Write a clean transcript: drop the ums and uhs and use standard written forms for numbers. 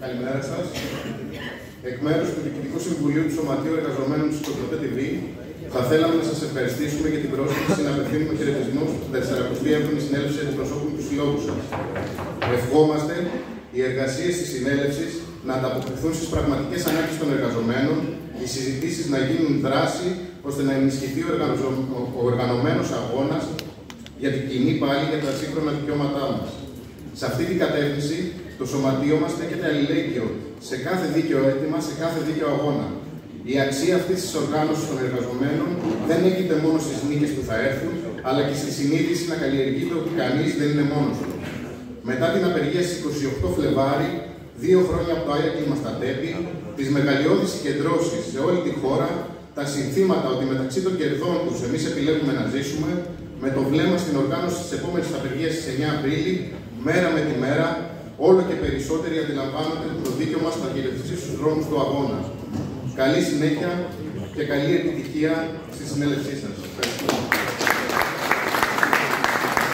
Καλημέρα σας. Εκ μέρους του Διοικητικού Συμβουλίου του Σωματείου Εργαζομένων της Κοσμοτέ TV, θα θέλαμε να σας ευχαριστήσουμε για την πρόσκληση να απευθύνουμε χαιρετισμούς στην 47η Συνέλευση Αντιπροσώπων του Συλλόγου σας. Ευχόμαστε οι εργασίες της συνέλευσης να ανταποκριθούν στις πραγματικές ανάγκες των εργαζομένων, οι συζητήσεις να γίνουν δράση ώστε να ενισχυθεί ο οργανωμένος αγώνας για την κοινή πάλη για τα σύγχρονα δικαιώματά μας. Σε αυτή την κατεύθυνση, το Σωματείο μας στέκεται αλληλέγγυο σε κάθε δίκαιο αίτημα, σε κάθε δίκαιο αγώνα. Η αξία αυτής της οργάνωσης των εργαζομένων δεν έγκυται μόνο στις νίκες που θα έρθουν, αλλά και στη συνείδηση να καλλιεργείται ότι κανείς δεν είναι μόνος του. Μετά την απεργία στις 28 Φλεβάρι, 2 χρόνια από το Άγια Κλιμαστατέπη, τις μεγαλειώδεις συγκεντρώσεις σε όλη τη χώρα, τα συνθήματα ότι μεταξύ των κερδών τους εμείς επιλέγουμε να ζήσουμε, με το βλέμμα στην οργάνωση της επόμενης απεργίας στις 9 Απρίλη, μέρα με τη μέρα, όλο και περισσότεροι αντιλαμβάνονται το δίκαιο μας να γυρευτεί στους δρόμους του αγώνα. Καλή συνέχεια και καλή επιτυχία στη συνέλευσή σας.